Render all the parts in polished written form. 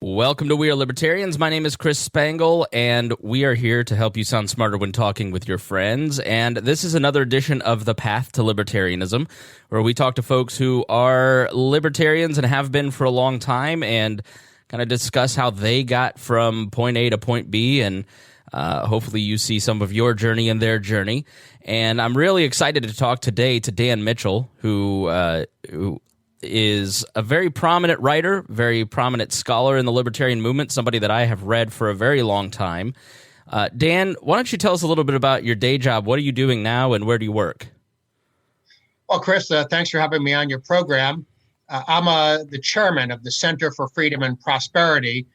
Welcome to We Are Libertarians. My name is Chris Spangle, and we are here to help you sound smarter when talking with your friends. And this is another edition of The Path to Libertarianism, where we talk to folks who are libertarians and have been for a long time and kind of discuss how they got from point A to point B, and hopefully you see some of your journey and their journey. And I'm really excited to talk today to Dan Mitchell, who is a very prominent writer, very prominent scholar in the libertarian movement, somebody that I have read for a very long time. Dan, why don't you tell us a little bit about your day job? What are you doing now, and where do you work? Well, Chris, thanks for having me on your program. I'm the chairman of the Center for Freedom and Prosperity,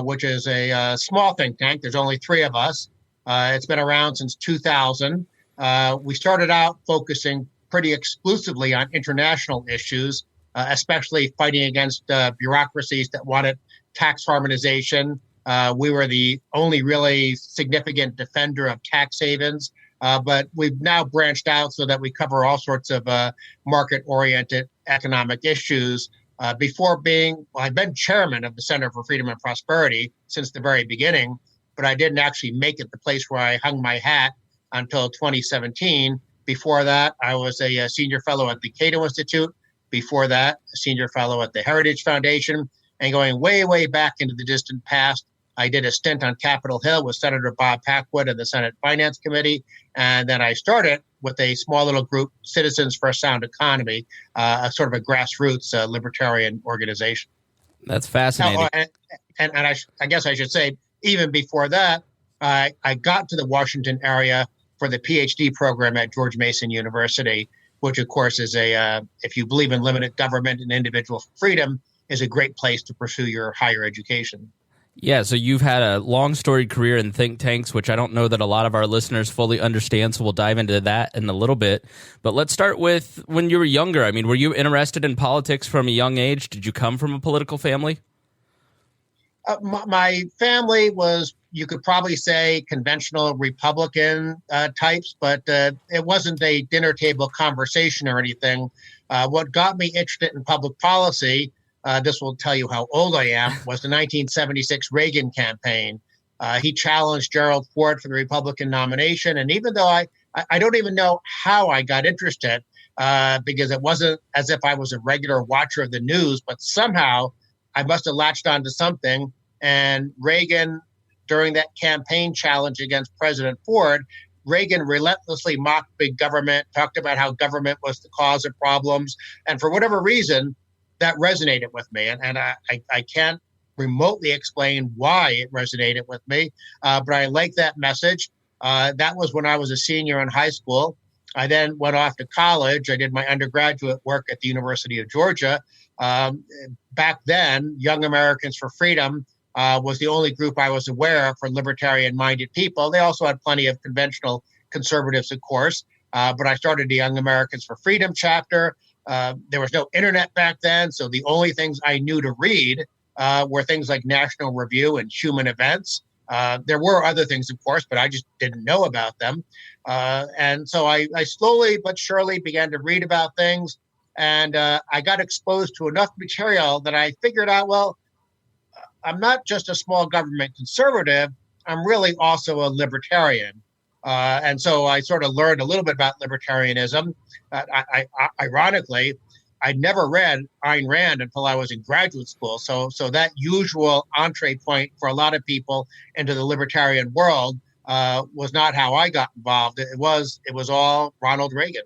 which is a small think tank. There's only three of us. It's been around since 2000. We started out focusing pretty exclusively on international issues, especially fighting against bureaucracies that wanted tax harmonization. We were the only really significant defender of tax havens, but we've now branched out so that we cover all sorts of market-oriented economic issues. I've been chairman of the Center for Freedom and Prosperity since the very beginning, but I didn't actually make it the place where I hung my hat until 2017. Before that, I was a senior fellow at the Cato Institute. Before that, a senior fellow at the Heritage Foundation. And going way, way back into the distant past, I did a stint on Capitol Hill with Senator Bob Packwood of the Senate Finance Committee. And then I started with a small little group, Citizens for a Sound Economy, a sort of a grassroots libertarian organization. That's fascinating. I guess I should say, even before that, I got to the Washington area for the PhD program at George Mason University, which, of course, is if you believe in limited government and individual freedom, is a great place to pursue your higher education. Yeah, so you've had a long storied career in think tanks, which I don't know that a lot of our listeners fully understand, so we'll dive into that in a little bit. But let's start with when you were younger. I mean, were you interested in politics from a young age? Did you come from a political family? My family was, you could probably say, conventional Republican types, but it wasn't a dinner table conversation or anything. What got me interested in public policy, this will tell you how old I am, was the 1976 Reagan campaign. He challenged Gerald Ford for the Republican nomination. And even though I don't even know how I got interested, because it wasn't as if I was a regular watcher of the news, but somehow I must have latched onto something. And Reagan, during that campaign challenge against President Ford, Reagan relentlessly mocked big government, talked about how government was the cause of problems. And for whatever reason, that resonated with me. And I can't remotely explain why it resonated with me, but I like that message. That was when I was a senior in high school. I then went off to college. I did my undergraduate work at the University of Georgia. Back then, Young Americans for Freedom was the only group I was aware of for libertarian-minded people. They also had plenty of conventional conservatives, of course, but I started the Young Americans for Freedom chapter. There was no internet back then, so the only things I knew to read were things like National Review and Human Events. There were other things, of course, but I just didn't know about them. And so I slowly but surely began to read about things, and I got exposed to enough material that I figured out, well, I'm not just a small government conservative, I'm really also a libertarian. And so I sort of learned a little bit about libertarianism. Ironically, I'd never read Ayn Rand until I was in graduate school. So that usual entree point for a lot of people into the libertarian world was not how I got involved. It was all Ronald Reagan.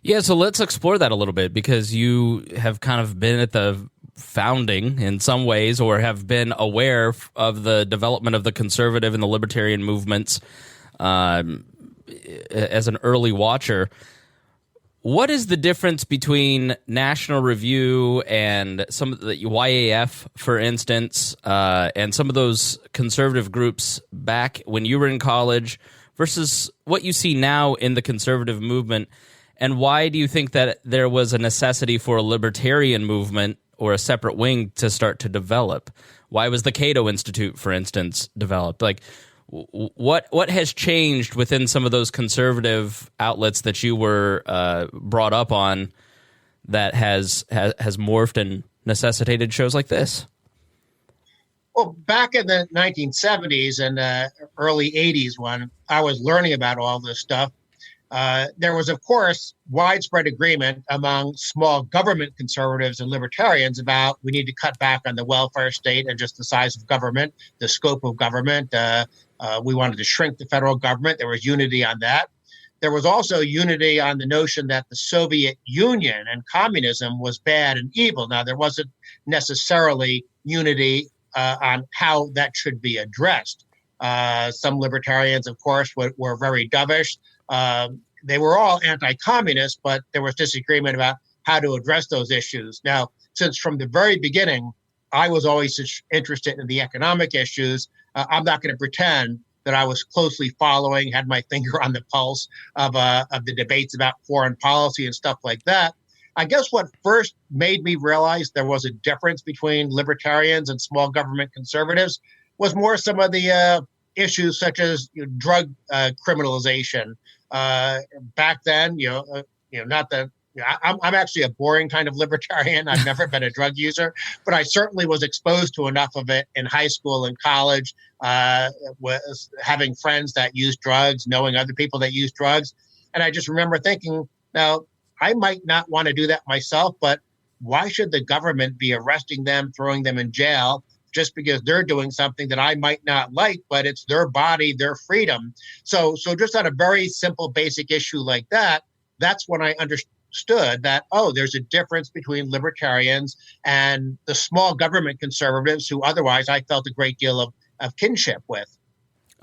Yeah, so let's explore that a little bit, because you have kind of been at the founding in some ways, or have been aware of the development of the conservative and the libertarian movements as an early watcher. What is the difference between National Review and some of the YAF, for instance, and some of those conservative groups back when you were in college versus what you see now in the conservative movement? And why do you think that there was a necessity for a libertarian movement or a separate wing to start to develop? Why was the Cato Institute, for instance, developed? Like, what has changed within some of those conservative outlets that you were brought up on that has morphed and necessitated shows like this? Well, back in the 1970s and early 80s, when I was learning about all this stuff, there was, of course, widespread agreement among small government conservatives and libertarians about we need to cut back on the welfare state and just the size of government, the scope of government. We wanted to shrink the federal government. There was unity on that. There was also unity on the notion that the Soviet Union and communism was bad and evil. Now, there wasn't necessarily unity on how that should be addressed. Some libertarians, of course, were very dovish. They were all anti-communist, but there was disagreement about how to address those issues. Now, since from the very beginning, I was always interested in the economic issues, I'm not going to pretend that I was closely following, had my finger on the pulse of the debates about foreign policy and stuff like that. I guess what first made me realize there was a difference between libertarians and small government conservatives was more some of the issues such as drug criminalization. Back then, not that I'm actually a boring kind of libertarian. I've never been a drug user, but I certainly was exposed to enough of it in high school and college, was having friends that use drugs, knowing other people that use drugs. And I just remember thinking, now, I might not want to do that myself, but why should the government be arresting them, throwing them in jail just because they're doing something that I might not like, but it's their body, their freedom. So just on a very simple, basic issue like that, that's when I understood that, there's a difference between libertarians and the small government conservatives who otherwise I felt a great deal of kinship with.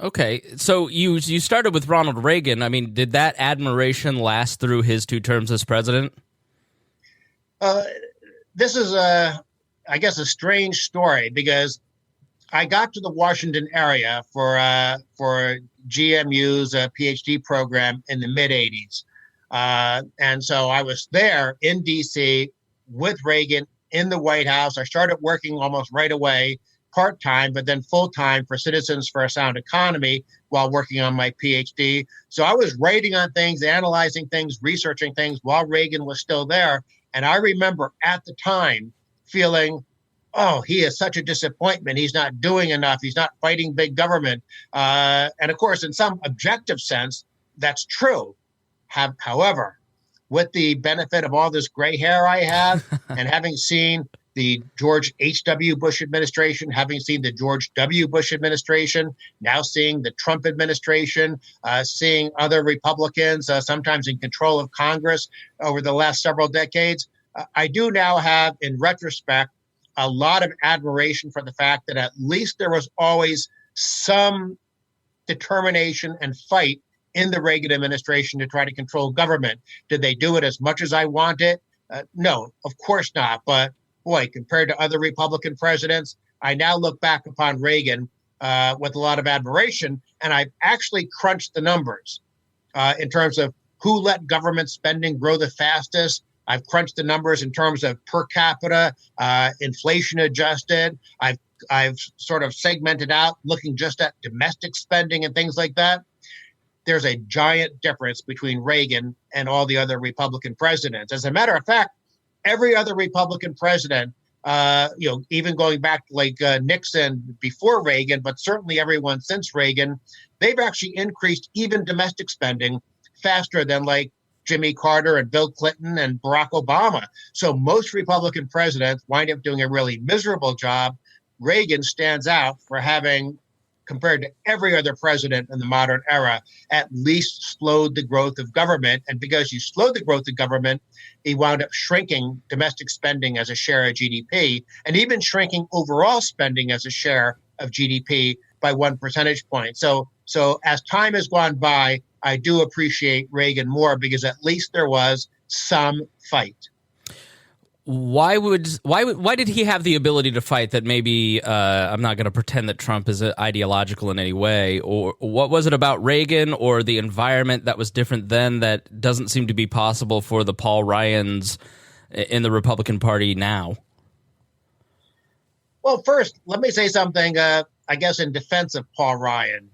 Okay, so you started with Ronald Reagan. I mean, did that admiration last through his 2 terms as president? This is I guess, a strange story because I got to the Washington area for GMU's PhD program in the mid-'80s. And so I was there in D.C. with Reagan in the White House. I started working almost right away, part-time, but then full-time for Citizens for a Sound Economy while working on my PhD. So I was writing on things, analyzing things, researching things while Reagan was still there. And I remember at the time feeling, he is such a disappointment. He's not doing enough. He's not fighting big government. And of course, in some objective sense, that's true. However, with the benefit of all this gray hair I have and having seen the George H.W. Bush administration, having seen the George W. Bush administration, now seeing the Trump administration, seeing other Republicans sometimes in control of Congress over the last several decades, I do now have, in retrospect, a lot of admiration for the fact that at least there was always some determination and fight in the Reagan administration to try to control government. Did they do it as much as I wanted? No, of course not. But boy, compared to other Republican presidents, I now look back upon Reagan with a lot of admiration, and I've actually crunched the numbers in terms of who let government spending grow the fastest. I've crunched the numbers in terms of per capita, inflation adjusted. I've sort of segmented out looking just at domestic spending and things like that. There's a giant difference between Reagan and all the other Republican presidents. As a matter of fact, every other Republican president, even going back to like Nixon before Reagan, but certainly everyone since Reagan, they've actually increased even domestic spending faster than like Jimmy Carter and Bill Clinton and Barack Obama. So most Republican presidents wind up doing a really miserable job. Reagan stands out for having, compared to every other president in the modern era, at least slowed the growth of government. And because you slowed the growth of government, he wound up shrinking domestic spending as a share of GDP, and even shrinking overall spending as a share of GDP by 1 percentage point. So as time has gone by, I do appreciate Reagan more because at least there was some fight. Why did he have the ability to fight that maybe I'm not going to pretend that Trump is ideological in any way, or what was it about Reagan or the environment that was different then that doesn't seem to be possible for the Paul Ryans in the Republican Party now? Well, first, let me say something, I guess, in defense of Paul Ryan.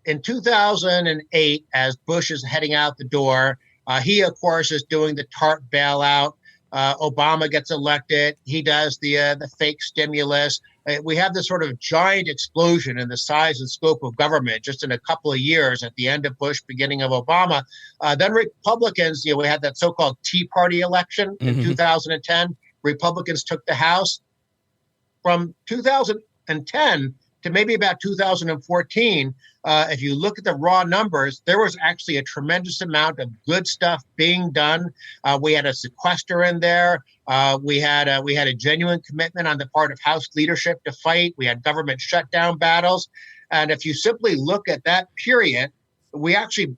In 2008, as Bush is heading out the door, he, of course, is doing the TARP bailout. Obama gets elected. He does the fake stimulus. we have this sort of giant explosion in the size and scope of government just in a couple of years at the end of Bush, beginning of Obama. Then Republicans, we had that so-called Tea Party election in 2010. Republicans took the House. From 2010 to maybe about 2014, if you look at the raw numbers, there was actually a tremendous amount of good stuff being done. We had a sequester in there. We had a genuine commitment on the part of House leadership to fight. We had government shutdown battles. And if you simply look at that period, we actually,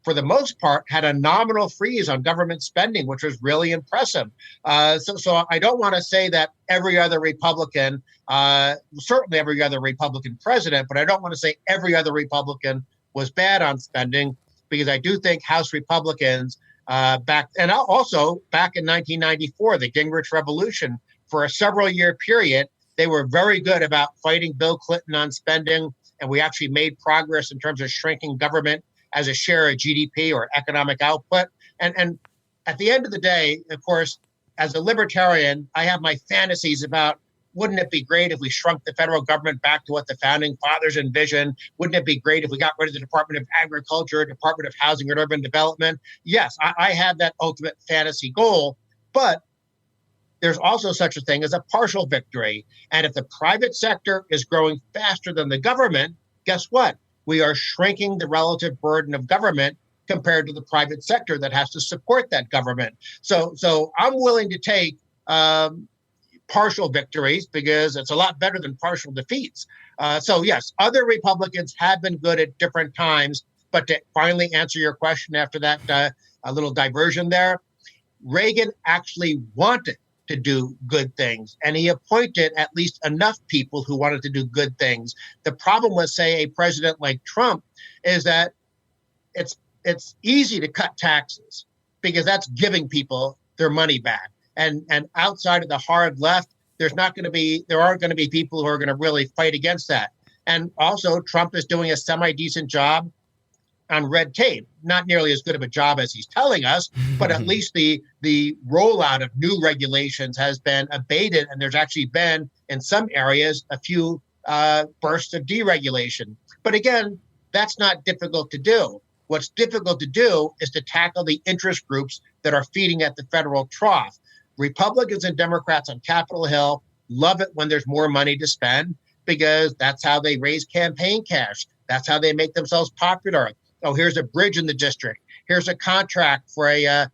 for the most part, had a nominal freeze on government spending, which was really impressive. So I don't want to say that every other Republican, certainly every other Republican president, but I don't want to say every other Republican was bad on spending, because I do think House Republicans back in 1994, the Gingrich Revolution, for a several-year period, they were very good about fighting Bill Clinton on spending, and we actually made progress in terms of shrinking government as a share of GDP or economic output. And at the end of the day, of course, as a libertarian, I have my fantasies about, wouldn't it be great if we shrunk the federal government back to what the founding fathers envisioned? Wouldn't it be great if we got rid of the Department of Agriculture, Department of Housing and Urban Development? Yes, I have that ultimate fantasy goal, but there's also such a thing as a partial victory. And if the private sector is growing faster than the government, guess what? We are shrinking the relative burden of government compared to the private sector that has to support that government. So I'm willing to take partial victories, because it's a lot better than partial defeats. So yes, other Republicans have been good at different times. But to finally answer your question after that a little diversion there, Reagan actually wanted to do good things, and he appointed at least enough people who wanted to do good things. The problem with, say, a president like Trump is that it's easy to cut taxes, because that's giving people their money back. And outside of the hard left, there aren't going to be people who are going to really fight against that. And also, Trump is doing a semi-decent job on red tape. Not nearly as good of a job as he's telling us, but at least the rollout of new regulations has been abated, and there's actually been, in some areas, a few bursts of deregulation. But again, that's not difficult to do. What's difficult to do is to tackle the interest groups that are feeding at the federal trough. Republicans and Democrats on Capitol Hill love it when there's more money to spend, because that's how they raise campaign cash. That's how they make themselves popular. Oh, here's a bridge in the district. Here's a contract for a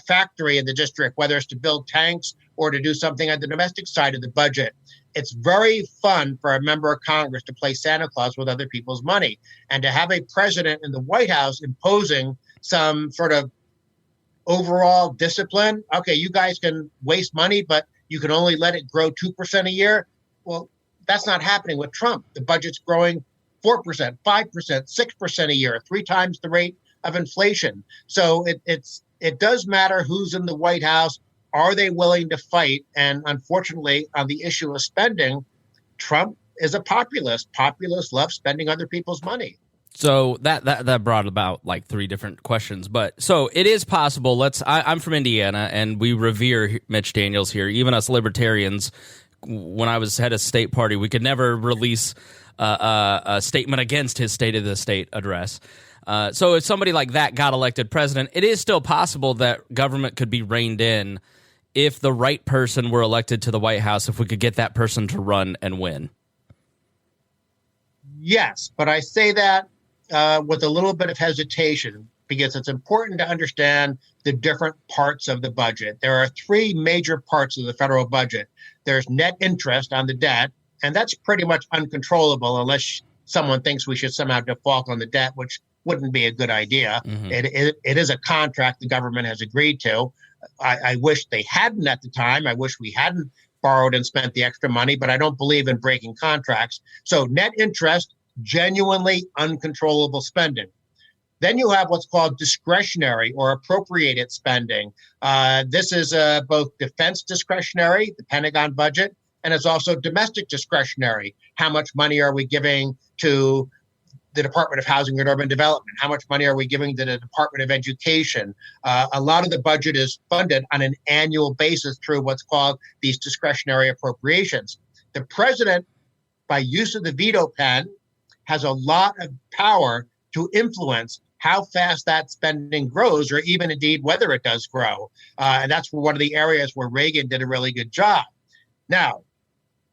factory in the district, whether it's to build tanks or to do something on the domestic side of the budget. It's very fun for a member of Congress to play Santa Claus with other people's money, and to have a president in the White House imposing some sort of overall discipline. Okay, you guys can waste money, but you can only let it grow 2% a year. Well, that's not happening with Trump. The budget's growing 4%, 5%, 6% a year, 3 times the rate of inflation. So it does matter who's in the White House. Are they willing to fight? And unfortunately, on the issue of spending, Trump is a populist. Populists love spending other people's money. So that brought about like 3 different questions. But so it is possible. I'm from Indiana, and we revere Mitch Daniels here. Even us libertarians, when I was head of state party, we could never release a statement against his State of the State address. So if somebody like that got elected president, it is still possible that government could be reined in if the right person were elected to the White House, if we could get that person to run and win. Yes, but I say that with a little bit of hesitation, because it's important to understand the different parts of the budget. There are 3 major parts of the federal budget. There's net interest on the debt, and that's pretty much uncontrollable unless someone thinks we should somehow default on the debt, which wouldn't be a good idea. Mm-hmm. It is a contract the government has agreed to. I wish they hadn't at the time. I wish we hadn't borrowed and spent the extra money, but I don't believe in breaking contracts. So net interest, genuinely uncontrollable spending. Then you have what's called discretionary or appropriated spending. This is both defense discretionary, the Pentagon budget, and it's also domestic discretionary. How much money are we giving to the Department of Housing and Urban Development? How much money are we giving to the Department of Education? A lot of the budget is funded on an annual basis through what's called these discretionary appropriations. The president, by use of the veto pen, has a lot of power to influence how fast that spending grows, or even indeed whether it does grow. And that's one of the areas where Reagan did a really good job. Now,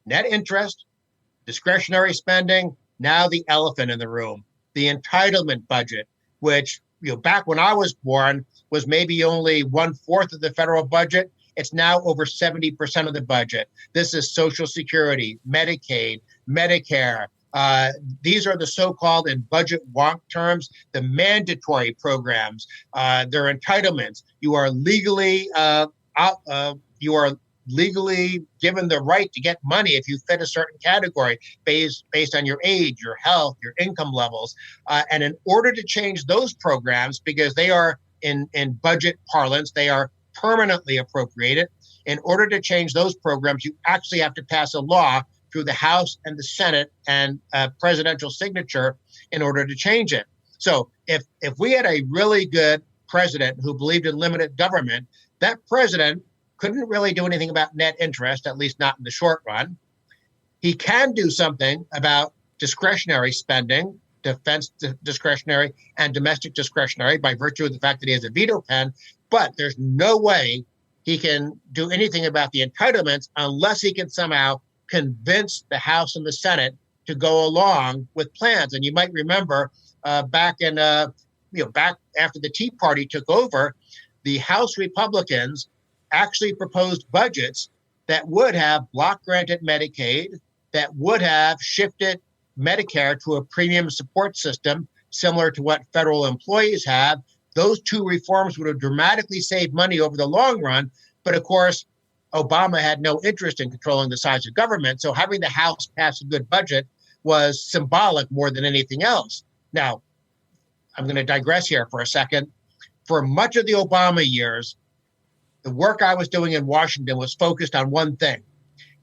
net interest, discretionary spending, now the elephant in the room, the entitlement budget, which, back when I was born was maybe only 1/4 of the federal budget. It's now over 70% of the budget. This is Social Security, Medicaid, Medicare. These are the so-called, in budget wonk terms, the mandatory programs. They're entitlements. You are legally given the right to get money if you fit a certain category based on your age, your health, your income levels. And in order to change those programs, because they are in budget parlance, they are permanently appropriated. In order to change those programs, you actually have to pass a law through the House and the Senate and presidential signature in order to change it. So if we had a really good president who believed in limited government, that president couldn't really do anything about net interest, at least not in the short run. He can do something about discretionary spending, defense discretionary and domestic discretionary, by virtue of the fact that he has a veto pen, but there's no way he can do anything about the entitlements unless he can somehow convince the House and the Senate to go along with plans. And you might remember back after the Tea Party took over, the House Republicans actually proposed budgets that would have block granted Medicaid, that would have shifted Medicare to a premium support system similar to what federal employees have. Those two reforms would have dramatically saved money over the long run. But of course, Obama had no interest in controlling the size of government. So having the House pass a good budget was symbolic more than anything else. Now, I'm going to digress here for a second. For much of the Obama years, the work I was doing in Washington was focused on one thing: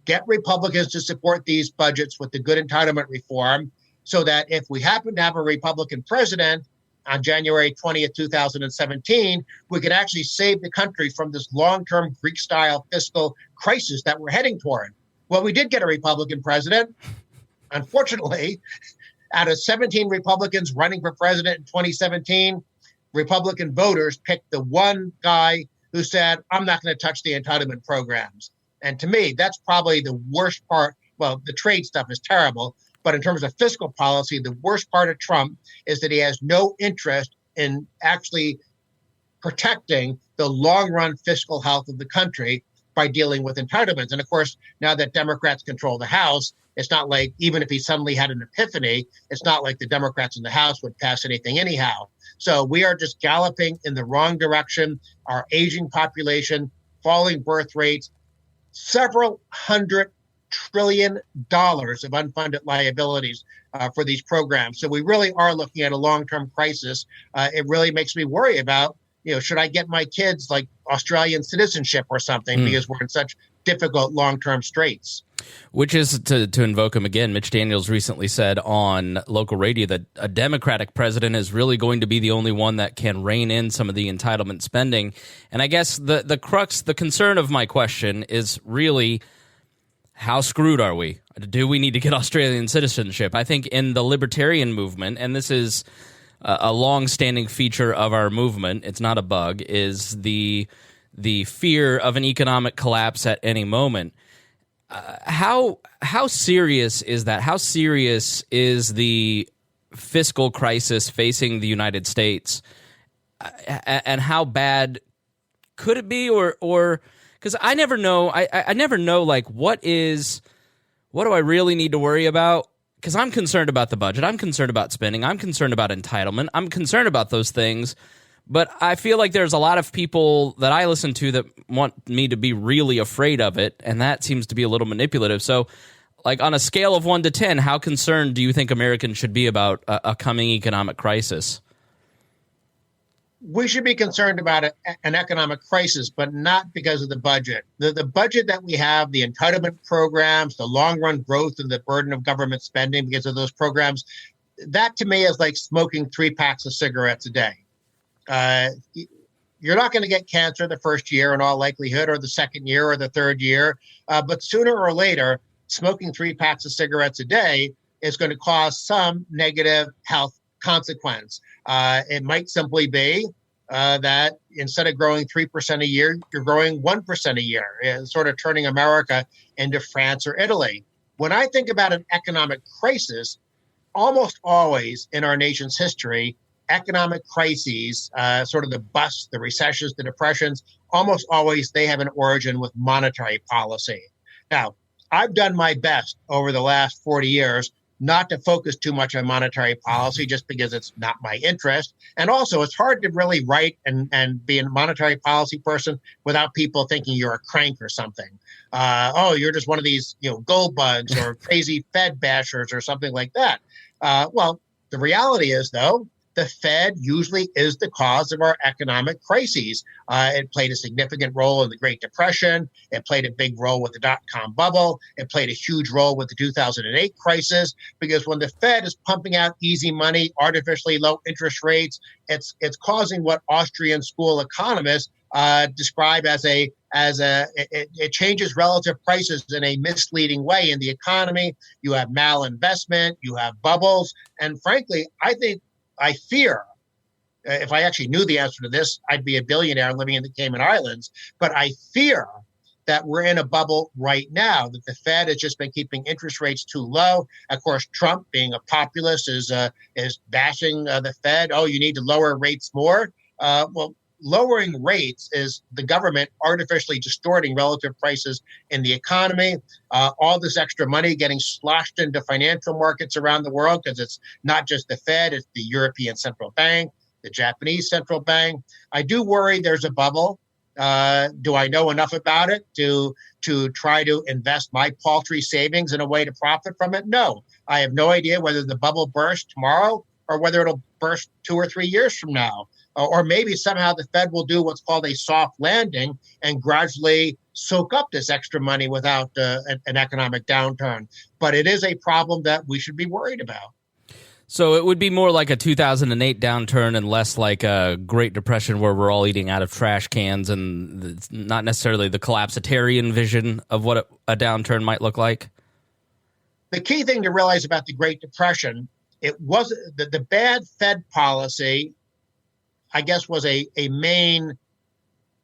get Republicans to support these budgets with the good entitlement reform, so that if we happen to have a Republican president on January 20th, 2017, we could actually save the country from this long-term Greek-style fiscal crisis that we're heading toward. Well, we did get a Republican president. Unfortunately, out of 17 Republicans running for president in 2017, Republican voters picked the one guy who said, I'm not going to touch the entitlement programs. And to me, that's probably the worst part. Well, the trade stuff is terrible, but in terms of fiscal policy, the worst part of Trump is that he has no interest in actually protecting the long-run fiscal health of the country by dealing with entitlements. And of course, now that Democrats control the House, it's not like, even if he suddenly had an epiphany, it's not like the Democrats in the House would pass anything anyhow. So we are just galloping in the wrong direction. Our aging population, falling birth rates, several $100 trillion of unfunded liabilities for these programs. So we really are looking at a long-term crisis. It really makes me worry about, should I get my kids like Australian citizenship or something, because we're in such difficult long-term straits. Which is, to invoke him again, Mitch Daniels recently said on local radio that a Democratic president is really going to be the only one that can rein in some of the entitlement spending. And I guess the crux, the concern of my question is really, how screwed are we? Do we need to get Australian citizenship? I think in the libertarian movement, and this is a long-standing feature of our movement, it's not a bug, is the fear of an economic collapse at any moment. How serious is that? How serious is the fiscal crisis facing the United States, and how bad could it be? Or because I never know. I never know. Like, what do I really need to worry about? Because I'm concerned about the budget. I'm concerned about spending. I'm concerned about entitlement. I'm concerned about those things. But I feel like there's a lot of people that I listen to that want me to be really afraid of it, and that seems to be a little manipulative. So, like, on a scale of 1 to 10, how concerned do you think Americans should be about a coming economic crisis? We should be concerned about an economic crisis, but not because of the budget. The budget that we have, the entitlement programs, the long-run growth and the burden of government spending because of those programs, that to me is like smoking 3 packs of cigarettes a day. You're not going to get cancer the first year in all likelihood, or the second year, or the third year. But sooner or later, smoking 3 packs of cigarettes a day is going to cause some negative health consequence. It might simply be that instead of growing 3% a year, you're growing 1% a year, sort of turning America into France or Italy. When I think about an economic crisis, almost always in our nation's history, economic crises, sort of the busts, the recessions, the depressions, almost always they have an origin with monetary policy. Now, I've done my best over the last 40 years not to focus too much on monetary policy just because it's not my interest. And also, it's hard to really write and be a monetary policy person without people thinking you're a crank or something. You're just one of these, gold bugs or crazy Fed bashers or something like that. Well, the reality is, though, the Fed usually is the cause of our economic crises. It played a significant role in the Great Depression. It played a big role with the dot-com bubble. It played a huge role with the 2008 crisis, because when the Fed is pumping out easy money, artificially low interest rates, it's causing what Austrian school economists describe as it changes relative prices in a misleading way in the economy. You have malinvestment, you have bubbles, and frankly, I fear, if I actually knew the answer to this, I'd be a billionaire living in the Cayman Islands. But I fear that we're in a bubble right now, that the Fed has just been keeping interest rates too low. Of course, Trump, being a populist, is bashing the Fed. Oh, you need to lower rates more. Well, lowering rates is the government artificially distorting relative prices in the economy. All this extra money getting sloshed into financial markets around the world, because it's not just the Fed, it's the European Central Bank, the Japanese Central Bank. I do worry there's a bubble. Do I know enough about it to try to invest my paltry savings in a way to profit from it? No. I have no idea whether the bubble bursts tomorrow or whether it'll burst 2 or 3 years from now. Or maybe somehow the Fed will do what's called a soft landing and gradually soak up this extra money without an economic downturn. But it is a problem that we should be worried about. So it would be more like a 2008 downturn and less like a Great Depression where we're all eating out of trash cans, and it's not necessarily the collapsitarian vision of what a downturn might look like? The key thing to realize about the Great Depression, it was the bad Fed policy, I guess, was a main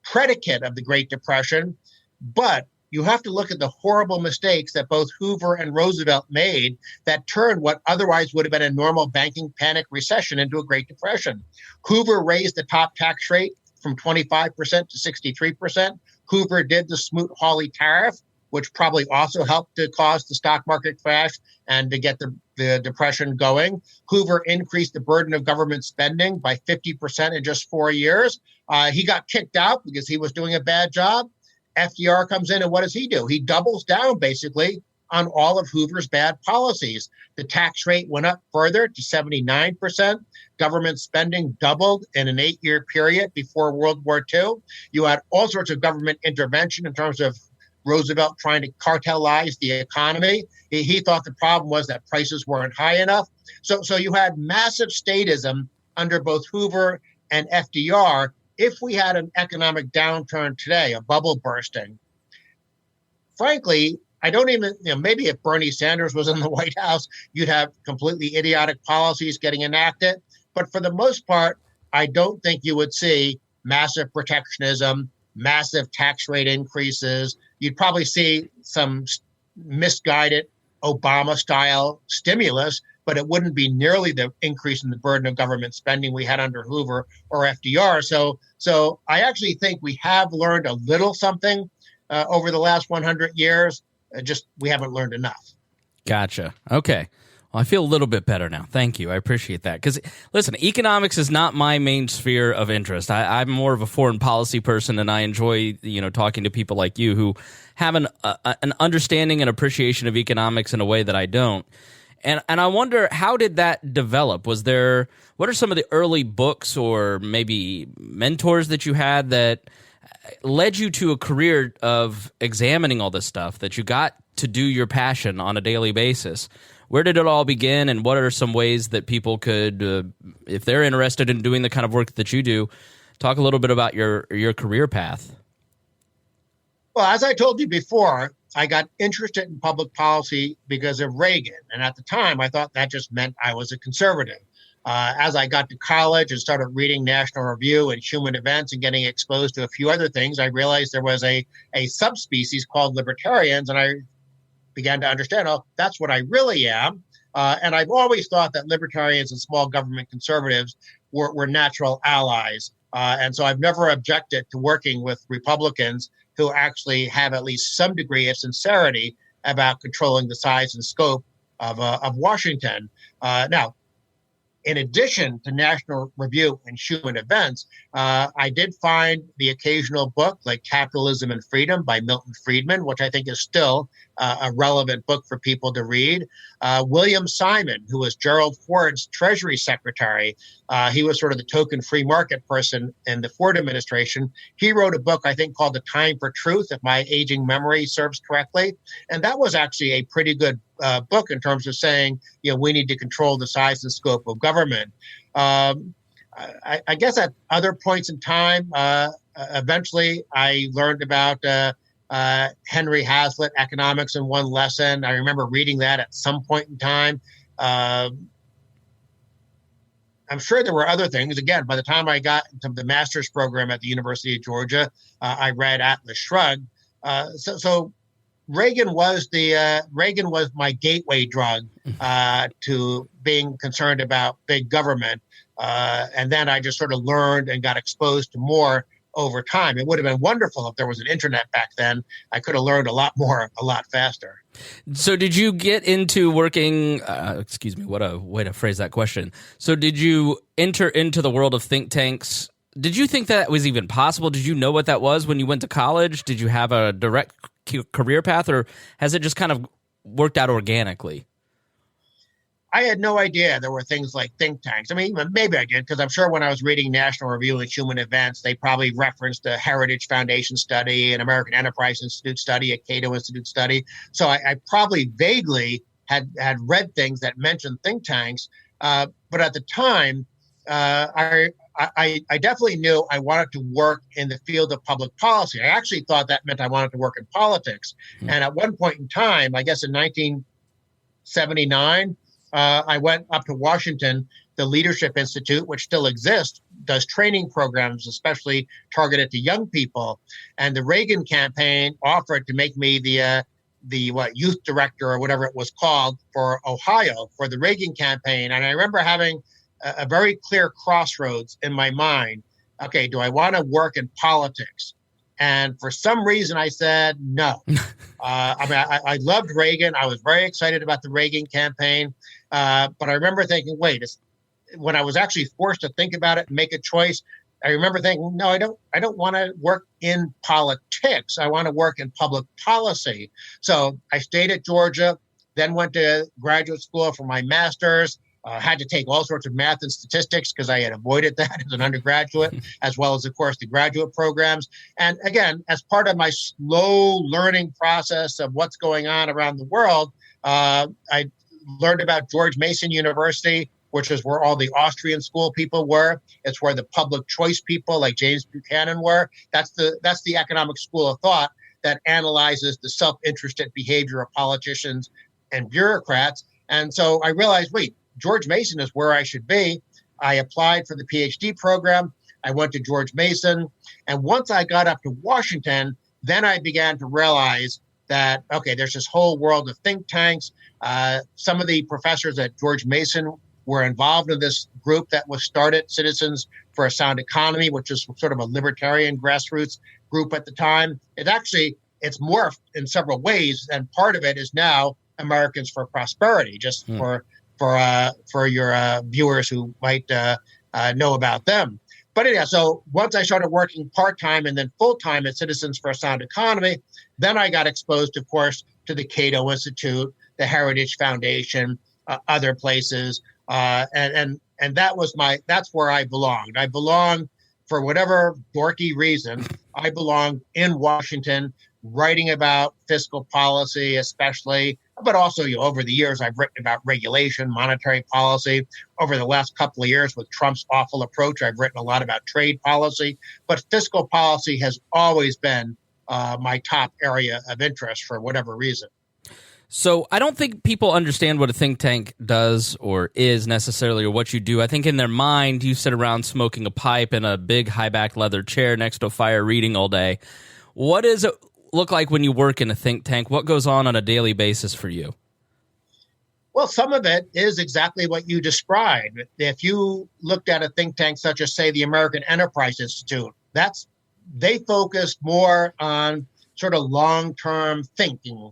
predicate of the Great Depression. But you have to look at the horrible mistakes that both Hoover and Roosevelt made that turned what otherwise would have been a normal banking panic recession into a Great Depression. Hoover raised the top tax rate from 25% to 63%. Hoover did the Smoot-Hawley tariff, which probably also helped to cause the stock market crash and to get the depression going. Hoover increased the burden of government spending by 50% in just 4 years. He got kicked out because he was doing a bad job. FDR comes in, and what does he do? He doubles down basically on all of Hoover's bad policies. The tax rate went up further to 79%. Government spending doubled in an 8-year period before World War II. You had all sorts of government intervention in terms of Roosevelt trying to cartelize the economy. He thought the problem was that prices weren't high enough. So you had massive statism under both Hoover and FDR. If we had an economic downturn today, a bubble bursting, frankly, I don't even, maybe if Bernie Sanders was in the White House, you'd have completely idiotic policies getting enacted. But for the most part, I don't think you would see massive protectionism, massive tax rate increases. You'd probably see some misguided Obama-style stimulus, but it wouldn't be nearly the increase in the burden of government spending we had under Hoover or FDR. So I actually think we have learned a little something over the last 100 years. Just we haven't learned enough. Gotcha. Okay. Well, I feel a little bit better now. Thank you. I appreciate that. Because, listen, economics is not my main sphere of interest. I'm more of a foreign policy person, and I enjoy, talking to people like you who have an understanding and appreciation of economics in a way that I don't. And I wonder, how did that develop? What are some of the early books or maybe mentors that you had that led you to a career of examining all this stuff, that you got to do your passion on a daily basis. Where did it all begin, and what are some ways that people could, if they're interested in doing the kind of work that you do, talk a little bit about your career path? Well, as I told you before, I got interested in public policy because of Reagan. And at the time, I thought that just meant I was a conservative. As I got to college and started reading National Review and Human Events and getting exposed to a few other things, I realized there was a subspecies called Libertarians. And I began to understand, oh, that's what I really am. And I've always thought that Libertarians and small government conservatives were natural allies. And so I've never objected to working with Republicans who actually have at least some degree of sincerity about controlling the size and scope of Washington. Now, in addition to National Review and Human Events, I did find the occasional book like Capitalism and Freedom by Milton Friedman, which I think is still a relevant book for people to read. William Simon, who was Gerald Ford's Treasury Secretary, he was sort of the token free market person in the Ford administration. He wrote a book, I think, called The Time for Truth, if my aging memory serves correctly. And that was actually a pretty good book in terms of saying, we need to control the size and scope of government. I guess at other points in time, eventually I learned about Henry Hazlitt, Economics in One Lesson. I remember reading that at some point in time. I'm sure there were other things. Again, by the time I got into the master's program at the University of Georgia, I read Atlas Shrugged. So Reagan was my gateway drug to being concerned about big government, and then I just sort of learned and got exposed to more over time. It would have been wonderful if there was an internet back then. I could have learned a lot more, a lot faster. So did you get into working, excuse me, what a way to phrase that question. So did you enter into the world of think tanks? Did you think that was even possible? Did you know what that was when you went to college? Did you have a direct career path, or has it just kind of worked out organically? I had no idea there were things like think tanks. I mean, maybe I did, because I'm sure when I was reading National Review and Human Events, they probably referenced a Heritage Foundation study, an American Enterprise Institute study, a Cato Institute study. So I probably vaguely had read things that mentioned think tanks. But at the time, I definitely knew I wanted to work in the field of public policy. I actually thought that meant I wanted to work in politics. Mm-hmm. And at one point in time, I guess in 1979, I went up to Washington. The Leadership Institute, which still exists, does training programs, especially targeted to young people. And the Reagan campaign offered to make me the youth director or whatever it was called for Ohio for the Reagan campaign. And I remember having a very clear crossroads in my mind. Okay, do I want to work in politics? And for some reason, I said no. I loved Reagan. I was very excited about the Reagan campaign. But I remember thinking, wait, when I was actually forced to think about it and make a choice, I remember thinking, no, I don't want to work in politics. I want to work in public policy. So I stayed at Georgia, then went to graduate school for my master's. Had to take all sorts of math and statistics because I had avoided that as an undergraduate, as well as, of course, the graduate programs. And again, as part of my slow learning process of what's going on around the world, I learned about George Mason University, which is where all the Austrian school people were. It's where the public choice people like James Buchanan were. That's the economic school of thought that analyzes the self-interested behavior of politicians and bureaucrats. And so I realized, wait, George Mason is where I should be. I applied for the PhD program. I went to George Mason. And once I got up to Washington, then I began to realize that, okay, there's this whole world of think tanks. Some of the professors at George Mason were involved in this group that was started, Citizens for a Sound Economy, which is sort of a libertarian grassroots group at the time. It's morphed in several ways. And part of it is now Americans for Prosperity, just for your viewers who might know about them. But anyhow, so once I started working part-time and then full-time at Citizens for a Sound Economy, then I got exposed, of course, to the Cato Institute, the Heritage Foundation, other places. And that's where I belonged. I belonged for whatever dorky reason I belonged in Washington, writing about fiscal policy, especially, but also over the years, I've written about regulation, monetary policy. Over the last couple of years with Trump's awful approach, I've written a lot about trade policy. But fiscal policy has always been my top area of interest for whatever reason. So I don't think people understand what a think tank does or is necessarily, or what you do. I think in their mind, you sit around smoking a pipe in a big high-back leather chair next to a fire reading all day. What does it look like when you work in a think tank? What goes on a daily basis for you? Well, some of it is exactly what you described. If you looked at a think tank such as, say, the American Enterprise Institute, they focus more on sort of long-term thinking,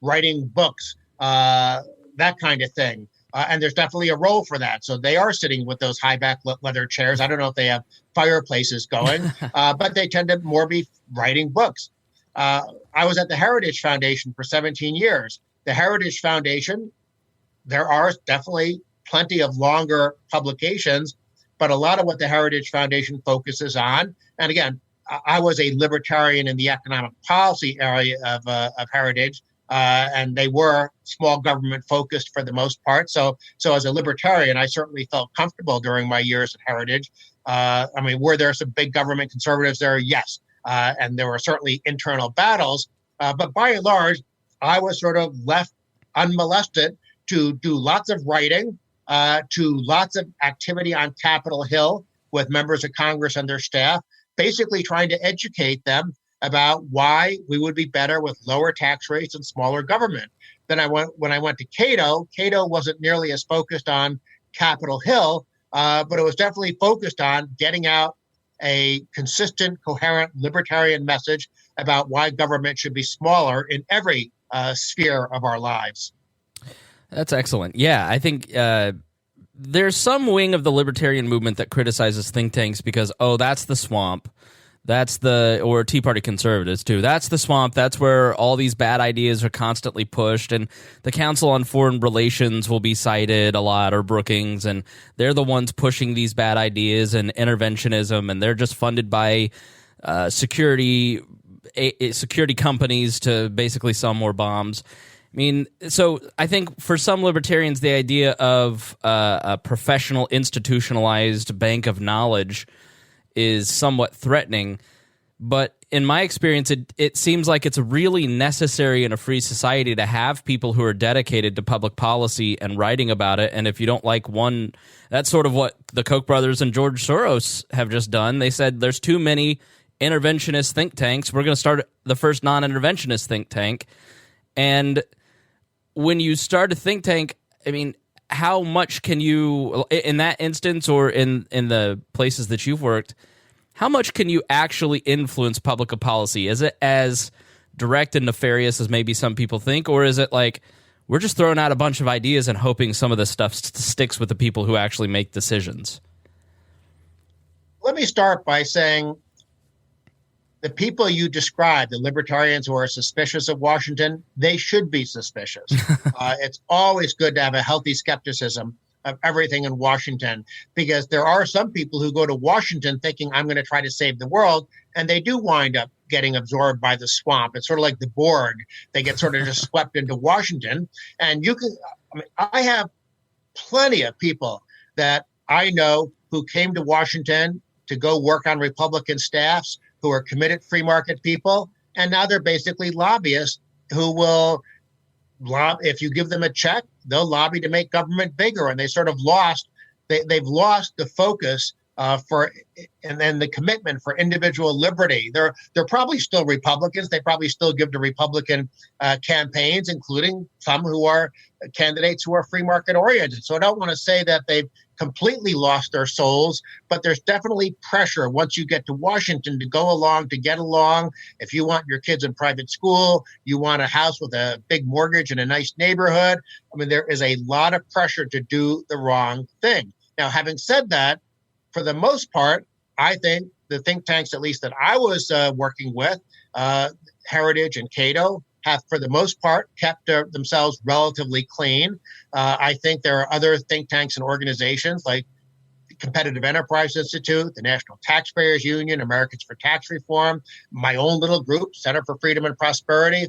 writing books, that kind of thing. And there's definitely a role for that. So they are sitting with those high-back leather chairs. I don't know if they have fireplaces going, but they tend to more be writing books. I was at the Heritage Foundation for 17 years. The Heritage Foundation, there are definitely plenty of longer publications, but a lot of what the Heritage Foundation focuses on, and again, I was a libertarian in the economic policy area of Heritage, and they were small government focused for the most part. So as a libertarian, I certainly felt comfortable during my years at Heritage. Were there some big government conservatives there? Yes. And there were certainly internal battles. But by and large, I was sort of left unmolested to do lots of writing, to lots of activity on Capitol Hill with members of Congress and their staff, basically trying to educate them about why we would be better with lower tax rates and smaller government. Then when I went to Cato wasn't nearly as focused on Capitol Hill, but it was definitely focused on getting out a consistent, coherent libertarian message about why government should be smaller in every sphere of our lives. That's excellent. Yeah, I think there's some wing of the libertarian movement that criticizes think tanks because, that's the swamp. Or Tea Party conservatives too. That's the swamp. That's where all these bad ideas are constantly pushed. And the Council on Foreign Relations will be cited a lot, or Brookings, and they're the ones pushing these bad ideas and interventionism, and they're just funded by security companies to basically sell more bombs. I mean, so I think for some libertarians, the idea of a professional, institutionalized bank of knowledge is somewhat threatening, but in my experience, it seems like it's really necessary in a free society to have people who are dedicated to public policy and writing about it. And if you don't like one, that's sort of what the Koch brothers and George Soros have just done. They said there's too many interventionist think tanks. We're going to start the first non-interventionist think tank. And when you start a think tank, I mean, how much can you, in that instance or in the places that you've worked, how much can you actually influence public policy? Is it as direct and nefarious as maybe some people think, or is it like we're just throwing out a bunch of ideas and hoping some of this stuff sticks with the people who actually make decisions? Let me start by saying the people you described, the libertarians who are suspicious of Washington, they should be suspicious. It's always good to have a healthy skepticism of everything in Washington, because there are some people who go to Washington thinking, I'm going to try to save the world, and they do wind up getting absorbed by the swamp. It's sort of like the Borg. They get sort of just swept into Washington. And I have plenty of people that I know who came to Washington to go work on Republican staffs, who are committed free market people, and now they're basically lobbyists who will, if you give them a check, they'll lobby to make government bigger, and they've lost the focus and then the commitment for individual liberty. They're probably still Republicans. They probably still give to Republican campaigns, including some who are candidates who are free market oriented. So I don't want to say that they've completely lost their souls, but there's definitely pressure once you get to Washington to go along, to get along. If you want your kids in private school, you want a house with a big mortgage in a nice neighborhood. I mean, there is a lot of pressure to do the wrong thing. Now, having said that, for the most part, I think the think tanks, at least that I was working with, Heritage and Cato, have, for the most part, kept themselves relatively clean. I think there are other think tanks and organizations like Competitive Enterprise Institute, the National Taxpayers Union, Americans for Tax Reform, my own little group, Center for Freedom and Prosperity.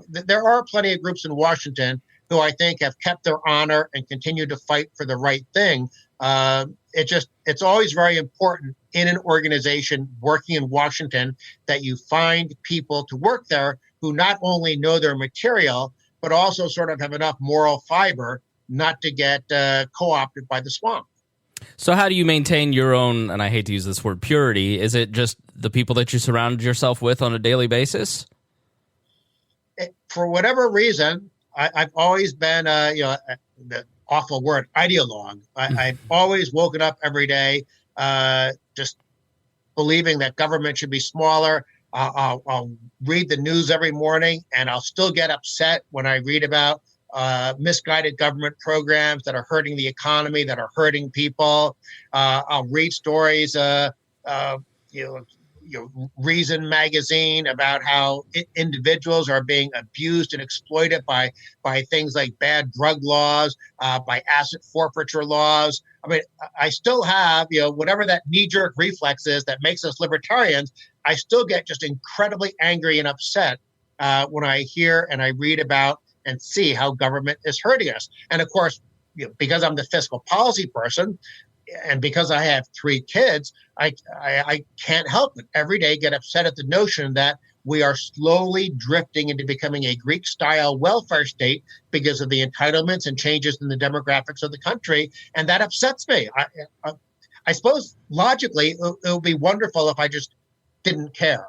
There are plenty of groups in Washington who I think have kept their honor and continue to fight for the right thing. It's always very important in an organization working in Washington that you find people to work there who not only know their material, but also sort of have enough moral fiber not to get co-opted by the swamp. So how do you maintain your own, and I hate to use this word, purity? Is it just the people that you surround yourself with on a daily basis? For whatever reason, I've always been, the awful word, ideologue. I've always woken up every day just believing that government should be smaller. I'll read the news every morning, and I'll still get upset when I read about misguided government programs that are hurting the economy, that are hurting people. I'll read stories, Reason magazine about how individuals are being abused and exploited by things like bad drug laws, by asset forfeiture laws. I mean, I still have, whatever that knee-jerk reflex is that makes us libertarians, I still get just incredibly angry and upset when I hear and I read about and see how government is hurting us. And of course, because I'm the fiscal policy person, and because I have 3 kids, I can't help but every day get upset at the notion that we are slowly drifting into becoming a Greek-style welfare state because of the entitlements and changes in the demographics of the country, and that upsets me. I suppose logically it would be wonderful if I just didn't care.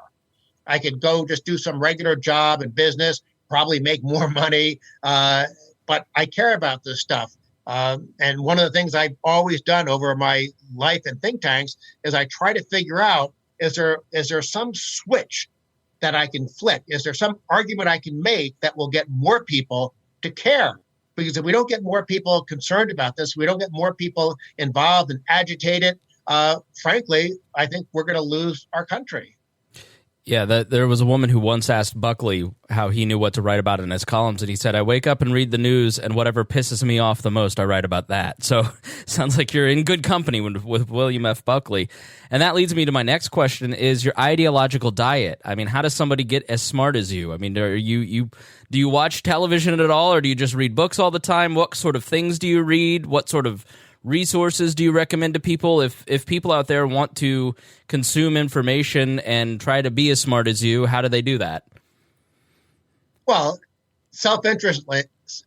I could go just do some regular job in business, probably make more money, but I care about this stuff. And one of the things I've always done over my life in think tanks is I try to figure out, is there some switch that I can flick? Is there some argument I can make that will get more people to care? Because if we don't get more people concerned about this, we don't get more people involved and agitated, frankly, I think we're going to lose our country. Yeah, there was a woman who once asked Buckley how he knew what to write about in his columns, and he said, I wake up and read the news, and whatever pisses me off the most, I write about that. So sounds like you're in good company with William F. Buckley. And that leads me to my next question, is your ideological diet. I mean, how does somebody get as smart as you? I mean, do you watch television at all, or do you just read books all the time? What sort of things do you read? What sort of resources do you recommend to people? If people out there want to consume information and try to be as smart as you, how do they do that? Well,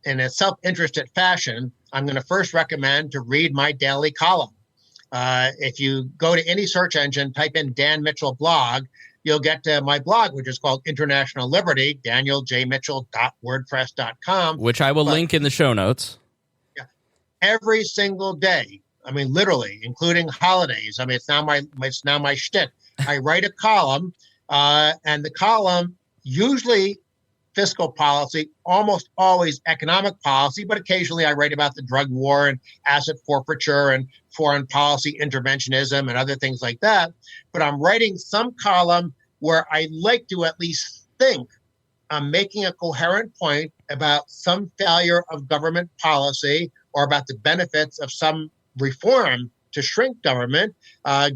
in a self-interested fashion, I'm going to first recommend to read my daily column. If you go to any search engine, type in Dan Mitchell blog, you'll get to my blog, which is called International Liberty, danieljmitchell.wordpress.com. Which I will link in the show notes. Every single day, I mean, literally, including holidays. I mean, it's now my shtick. I write a column, and the column usually fiscal policy, almost always economic policy, but occasionally I write about the drug war and asset forfeiture and foreign policy interventionism and other things like that. But I'm writing some column where I like to at least think I'm making a coherent point about some failure of government policy or about the benefits of some reform to shrink government,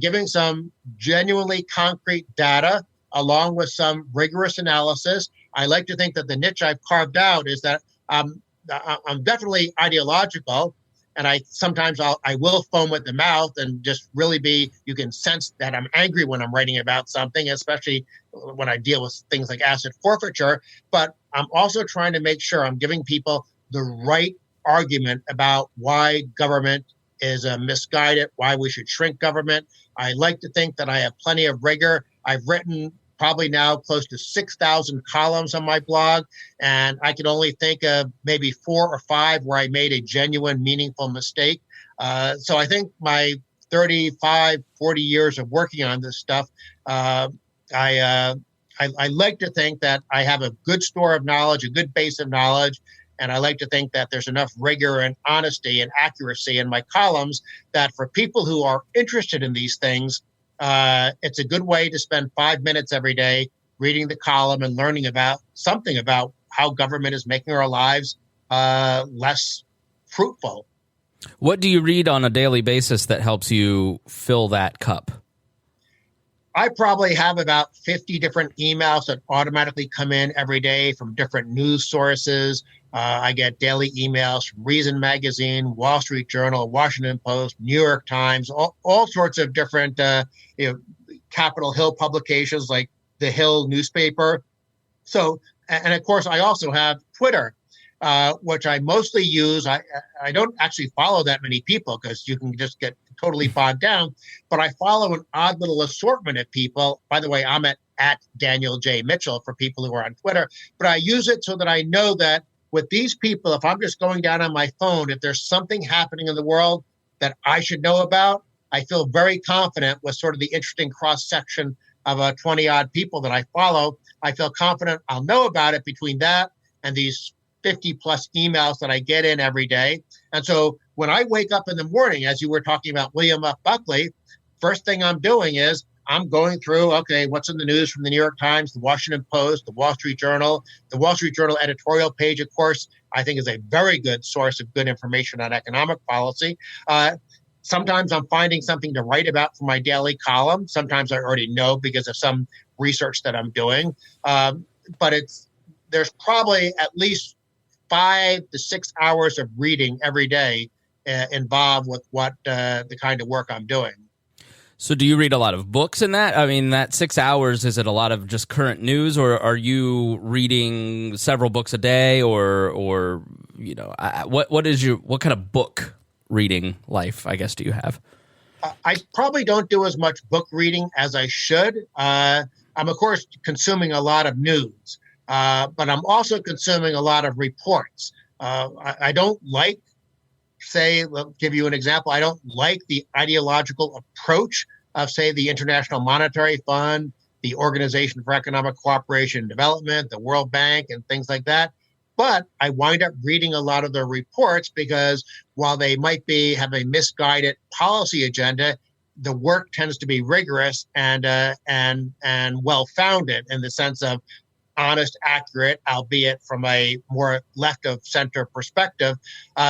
giving some genuinely concrete data along with some rigorous analysis. I like to think that the niche I've carved out is that I'm definitely ideological, and I will foam at the mouth and just really you can sense that I'm angry when I'm writing about something, especially when I deal with things like asset forfeiture. But I'm also trying to make sure I'm giving people the right argument about why government is misguided, why we should shrink government. I like to think that I have plenty of rigor. I've written probably now close to 6,000 columns on my blog, and I can only think of maybe 4 or 5 where I made a genuine, meaningful mistake. So I think my 35, 40 years of working on this stuff, I like to think that I have a good store of knowledge, a good base of knowledge, and I like to think that there's enough rigor and honesty and accuracy in my columns that for people who are interested in these things, it's a good way to spend 5 minutes every day reading the column and learning about something about how government is making our lives less fruitful. What do you read on a daily basis that helps you fill that cup? I probably have about 50 different emails that automatically come in every day from different news sources. I get daily emails from Reason Magazine, Wall Street Journal, Washington Post, New York Times, all sorts of different Capitol Hill publications like the Hill newspaper. So, and of course, I also have Twitter, which I mostly use. I don't actually follow that many people because you can just get totally bogged down, but I follow an odd little assortment of people. By the way, I'm at Daniel J. Mitchell for people who are on Twitter, but I use it so that I know that with these people, if I'm just going down on my phone, if there's something happening in the world that I should know about, I feel very confident with sort of the interesting cross-section of 20-odd people that I follow. I feel confident I'll know about it between that and these 50 plus emails that I get in every day. And so when I wake up in the morning, as you were talking about William F. Buckley, first thing I'm doing is I'm going through, okay, what's in the news from the New York Times, the Washington Post, the Wall Street Journal. The Wall Street Journal editorial page, of course, I think is a very good source of good information on economic policy. Sometimes I'm finding something to write about for my daily column. Sometimes I already know because of some research that I'm doing. But there's probably at least 5 to 6 hours of reading every day involved with what the kind of work I'm doing. So do you read a lot of books in that? I mean, that 6 hours, is it a lot of just current news, or are you reading several books a day, or what kind of book reading life, I guess, do you have? I probably don't do as much book reading as I should. I'm, of course, consuming a lot of news, but I'm also consuming a lot of reports. I don't like, I'll give you an example. I don't like the ideological approach of, say, the International Monetary Fund, the Organization for Economic Cooperation and Development, the World Bank, and things like that. But I wind up reading a lot of their reports because while they might have a misguided policy agenda, the work tends to be rigorous and well-founded in the sense of honest, accurate, albeit from a more left of center perspective.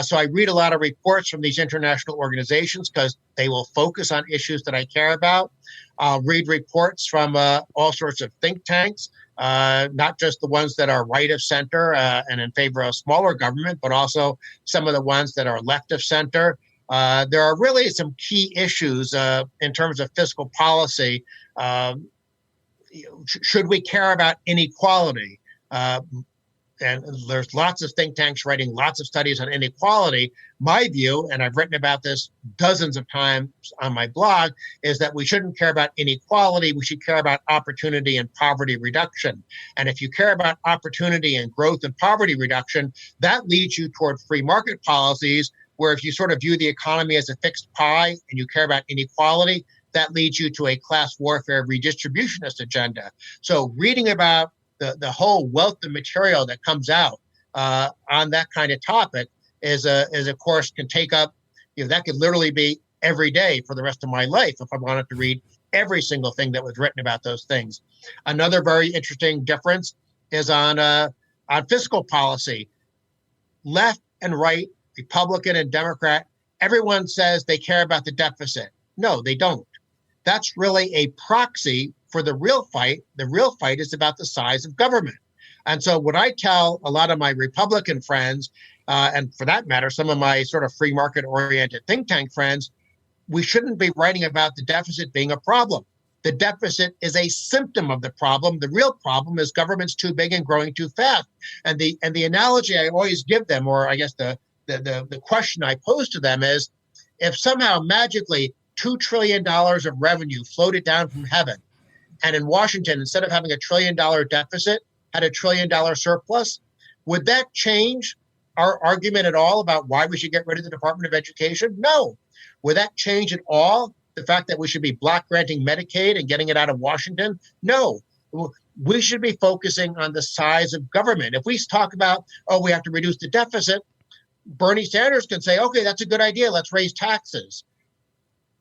So I read a lot of reports from these international organizations because they will focus on issues that I care about. I'll read reports from all sorts of think tanks, not just the ones that are right of center and in favor of smaller government, but also some of the ones that are left of center. There are really some key issues in terms of fiscal policy. Should we care about inequality? And there's lots of think tanks writing lots of studies on inequality. My view, and I've written about this dozens of times on my blog, is that we shouldn't care about inequality. We should care about opportunity and poverty reduction. And if you care about opportunity and growth and poverty reduction, that leads you toward free market policies, where if you sort of view the economy as a fixed pie and you care about inequality, that leads you to a class warfare redistributionist agenda. So reading about the whole wealth of material that comes out on that kind of topic is of course, can take up, that could literally be every day for the rest of my life if I wanted to read every single thing that was written about those things. Another very interesting difference is on fiscal policy. Left and right, Republican and Democrat, everyone says they care about the deficit. No, they don't. That's really a proxy for the real fight. The real fight is about the size of government. And so what I tell a lot of my Republican friends, and for that matter, some of my sort of free market oriented think tank friends, we shouldn't be writing about the deficit being a problem. The deficit is a symptom of the problem. The real problem is government's too big and growing too fast. And the analogy I always give them, or I guess the question I pose to them is, if somehow magically $2 trillion of revenue floated down from heaven, and in Washington, instead of having $1 trillion deficit, had $1 trillion surplus, would that change our argument at all about why we should get rid of the Department of Education? No. Would that change at all the fact that we should be block granting Medicaid and getting it out of Washington? No. We should be focusing on the size of government. If we talk about, we have to reduce the deficit, Bernie Sanders can say, okay, that's a good idea. Let's raise taxes.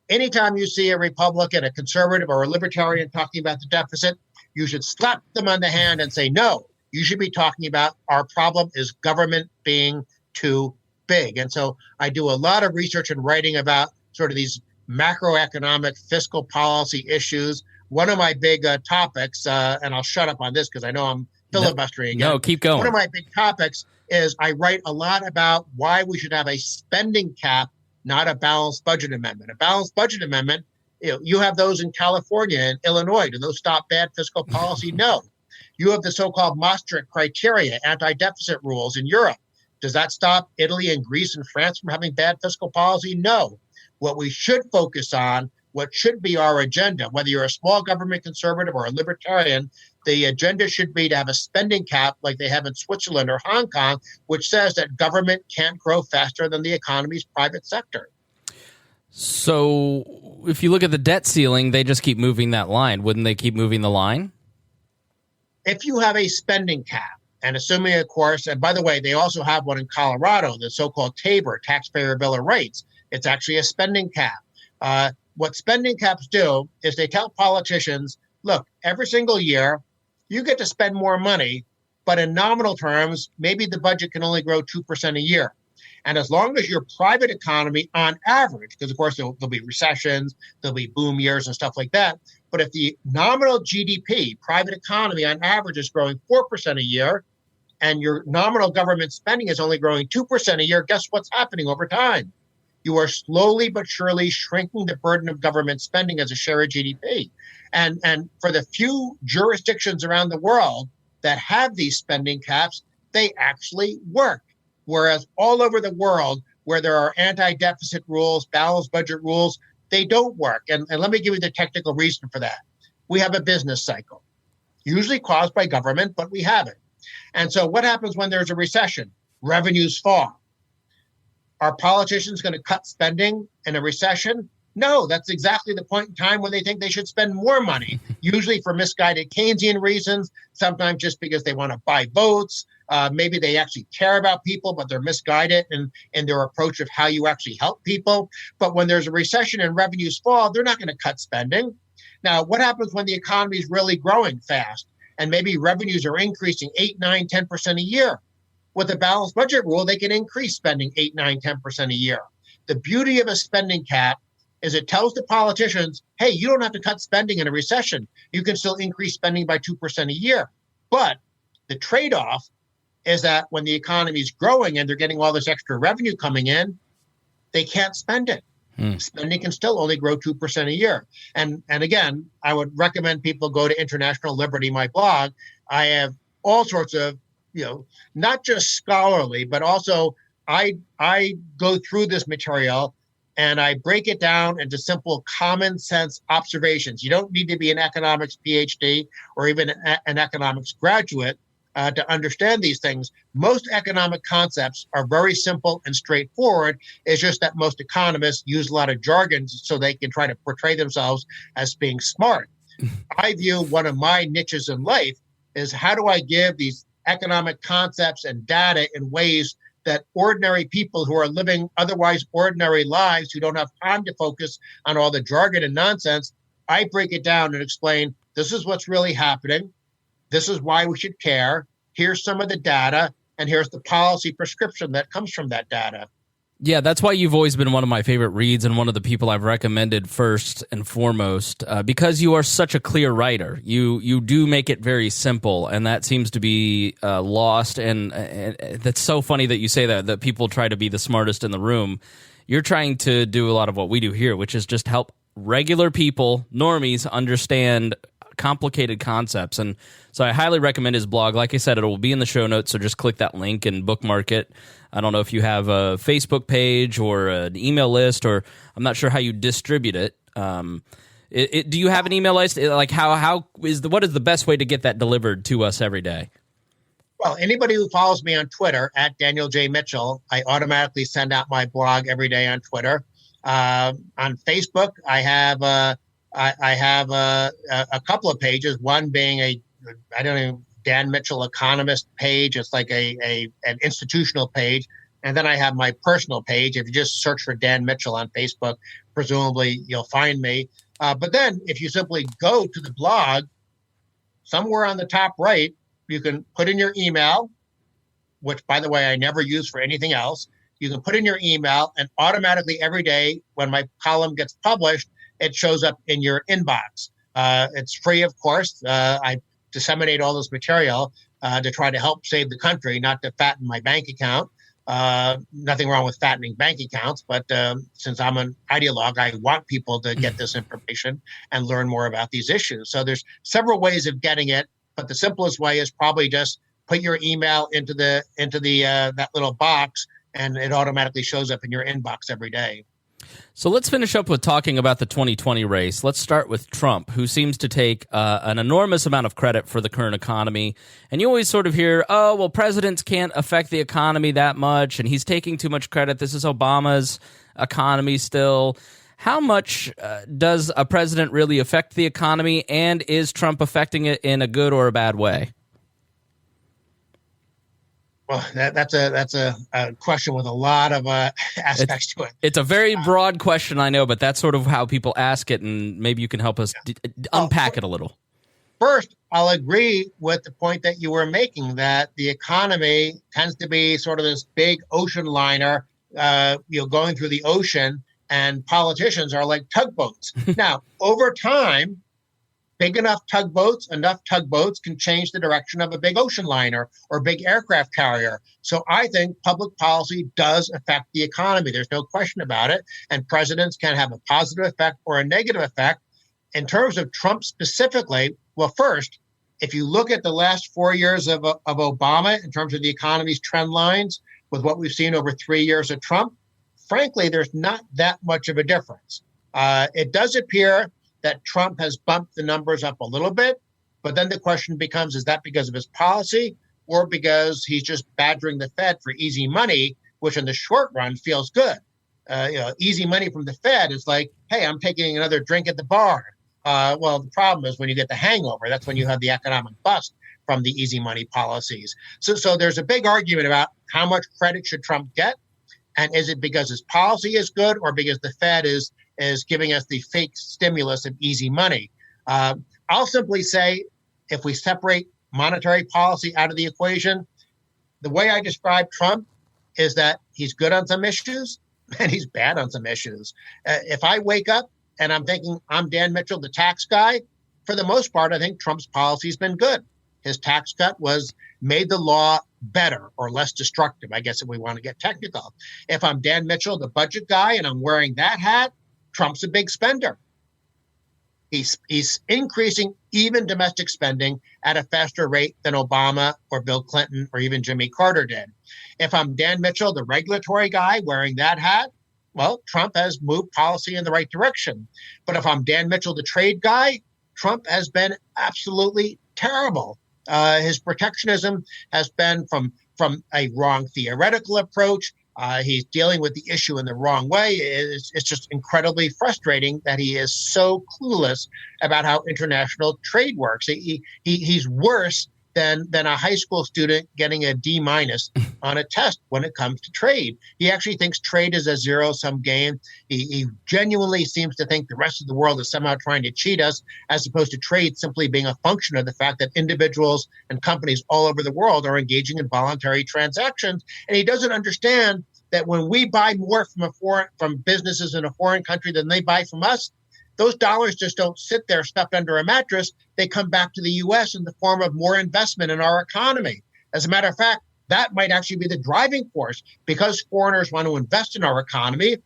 Anytime you see a Republican, a conservative, or a libertarian talking about the deficit, you should slap them on the hand and say, no, you should be talking about our problem is government being too big. And so I do a lot of research and writing about sort of these macroeconomic fiscal policy issues. One of my big topics, and I'll shut up on this because I know I'm filibustering again. No, keep going. One of my big topics is I write a lot about why we should have a spending cap, not a balanced budget amendment. A balanced budget amendment, you have those in California and Illinois. Do those stop bad fiscal policy? No. You have the so-called Maastricht criteria, anti-deficit rules in Europe. Does that stop Italy and Greece and France from having bad fiscal policy? No. What we should focus on, what should be our agenda, whether you're a small government conservative or a libertarian, the agenda should be to have a spending cap like they have in Switzerland or Hong Kong, which says that government can't grow faster than the economy's private sector. So if you look at the debt ceiling, they just keep moving that line. Wouldn't they keep moving the line? If you have a spending cap, and assuming, of course, and by the way, they also have one in Colorado, the so-called TABOR, Taxpayer Bill of Rights. It's actually a spending cap. What spending caps do is they tell politicians, look, every single year, you get to spend more money, but in nominal terms, maybe the budget can only grow 2% a year. And as long as your private economy, on average, because of course there'll be recessions, there'll be boom years and stuff like that, but if the nominal GDP, private economy on average is growing 4% a year, and your nominal government spending is only growing 2% a year, guess what's happening over time? You are slowly but surely shrinking the burden of government spending as a share of GDP. And for the few jurisdictions around the world that have these spending caps, they actually work. Whereas all over the world, where there are anti-deficit rules, balanced budget rules, they don't work. And let me give you the technical reason for that. We have a business cycle, usually caused by government, but we have it. And so what happens when there's a recession? Revenues fall. Are politicians going to cut spending in a recession? No, that's exactly the point in time when they think they should spend more money, usually for misguided Keynesian reasons, sometimes just because they want to buy votes. Maybe they actually care about people, but they're misguided in their approach of how you actually help people. But when there's a recession and revenues fall, they're not going to cut spending. Now, what happens when the economy is really growing fast and maybe revenues are increasing 8, 9, 10% a year? With a balanced budget rule, they can increase spending 8, 9, 10% a year. The beauty of a spending cap is it tells the politicians, hey, you don't have to cut spending in a recession. You can still increase spending by 2% a year. But the trade-off is that when the economy is growing and they're getting all this extra revenue coming in, they can't spend it. Spending can still only grow 2% a year. And again, I would recommend people go to International Liberty, my blog. I have all sorts of, not just scholarly, but also I go through this material and I break it down into simple common sense observations. You don't need to be an economics PhD or even an economics graduate to understand these things. Most economic concepts are very simple and straightforward. It's just that most economists use a lot of jargon so they can try to portray themselves as being smart. I view one of my niches in life is how do I give these economic concepts and data in ways that ordinary people who are living otherwise ordinary lives, who don't have time to focus on all the jargon and nonsense, I break it down and explain, this is what's really happening. This is why we should care. Here's some of the data, and here's the policy prescription that comes from that data. Yeah, that's why you've always been one of my favorite reads and one of the people I've recommended first and foremost, because you are such a clear writer. You do make it very simple, and that seems to be lost. And that's so funny that you say that people try to be the smartest in the room. You're trying to do a lot of what we do here, which is just help regular people, normies, understand complicated concepts. And so I highly recommend his blog. Like I said, it will be in the show notes, so just click that link and bookmark it. I don't know if you have a Facebook page or an email list, or I'm not sure how you distribute it. Do you have an email list? Like what is the best way to get that delivered to us every day? Well, anybody who follows me on Twitter at Daniel J. Mitchell, I automatically send out my blog every day on Twitter. On Facebook, I have a couple of pages. One being Dan Mitchell Economist page. It's like an institutional page. And then I have my personal page. If you just search for Dan Mitchell on Facebook, presumably you'll find me. But then if you simply go to the blog, somewhere on the top right, you can put in your email, which, by the way, I never use for anything else. you can put in your email, and automatically every day when my column gets published, it shows up in your inbox. It's free, of course. I disseminate all this material to try to help save the country, not to fatten my bank account. Nothing wrong with fattening bank accounts, but since I'm an ideologue, I want people to get this information and learn more about these issues. So there's several ways of getting it, but the simplest way is probably just put your email into the that little box, and it automatically shows up in your inbox every day. So let's finish up with talking about the 2020 race. Let's start with Trump, who seems to take an enormous amount of credit for the current economy. And you always sort of hear, oh, well, presidents can't affect the economy that much, and he's taking too much credit. This is Obama's economy still. How much does a president really affect the economy, and is Trump affecting it in a good or a bad way? Well, that's a question with a lot of aspects to it. It's a very broad question, I know, but that's sort of how people ask it, and maybe you can help us unpack it a little. First, I'll agree with the point that you were making, that the economy tends to be sort of this big ocean liner, going through the ocean, and politicians are like tugboats. Now, over time, enough tugboats can change the direction of a big ocean liner or big aircraft carrier. So I think public policy does affect the economy. There's no question about it. And presidents can have a positive effect or a negative effect. In terms of Trump specifically, well, first, if you look at the last 4 years of Obama in terms of the economy's trend lines with what we've seen over 3 years of Trump, frankly, there's not that much of a difference. It does appear that Trump has bumped the numbers up a little bit, but then the question becomes, is that because of his policy or because he's just badgering the Fed for easy money, which in the short run feels good? Easy money from the Fed is like, hey, I'm taking another drink at the bar. Well, the problem is when you get the hangover, that's when you have the economic bust from the easy money policies. So there's a big argument about how much credit should Trump get, and is it because his policy is good or because the Fed is giving us the fake stimulus of easy money? I'll simply say, if we separate monetary policy out of the equation, the way I describe Trump is that he's good on some issues and he's bad on some issues. If I wake up and I'm thinking I'm Dan Mitchell, the tax guy, for the most part, I think Trump's policy has been good. His tax cut made the law better or less destructive, I guess, if we want to get technical. If I'm Dan Mitchell, the budget guy, and I'm wearing that hat, Trump's a big spender. He's increasing even domestic spending at a faster rate than Obama or Bill Clinton or even Jimmy Carter did. If I'm Dan Mitchell, the regulatory guy wearing that hat, well, Trump has moved policy in the right direction. But if I'm Dan Mitchell, the trade guy, Trump has been absolutely terrible. His protectionism has been from a wrong theoretical approach. He's dealing with the issue in the wrong way. It's just incredibly frustrating that he is so clueless about how international trade works. He's worse than a high school student getting a D- on a test when it comes to trade. He actually thinks trade is a zero-sum game. He genuinely seems to think the rest of the world is somehow trying to cheat us, as opposed to trade simply being a function of the fact that individuals and companies all over the world are engaging in voluntary transactions. And he doesn't understand that when we buy more from businesses in a foreign country than they buy from us, those dollars just don't sit there stuffed under a mattress. They come back to the U.S. in the form of more investment in our economy. As a matter of fact, that might actually be the driving force, because foreigners want to invest in our economy.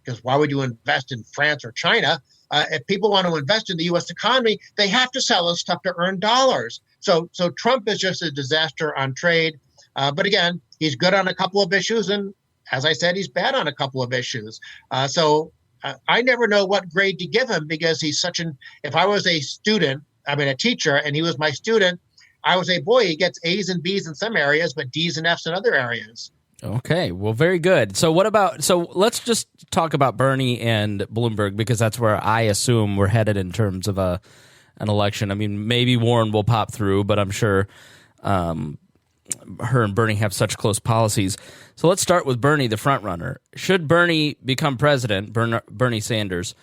Because why would you invest in France or China? If people want to invest in the U.S. economy, they have to sell us stuff to earn dollars. So Trump is just a disaster on trade. But again, he's good on a couple of issues, and as I said, he's bad on a couple of issues. I never know what grade to give him, because he's if I was a teacher, and he was my student, I would say, boy, he gets A's and B's in some areas, but D's and F's in other areas. Okay, well, very good. So let's just talk about Bernie and Bloomberg, because that's where I assume we're headed in terms of an election. I mean, maybe Warren will pop through, but I'm sure her and Bernie have such close policies. So let's start with Bernie, the front runner. Should Bernie become president, Bernie Sanders,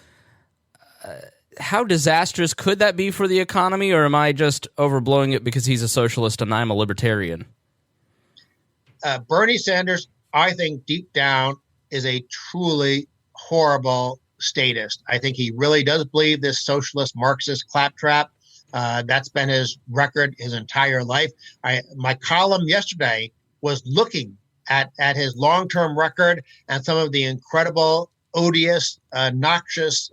how disastrous could that be for the economy, or am I just overblowing it because he's a socialist and I'm a libertarian? Bernie Sanders I think deep down is a truly horrible statist. I think he really does believe this socialist Marxist claptrap. That's been his record his entire life. My column yesterday was looking at his long-term record and some of the incredible, odious, noxious,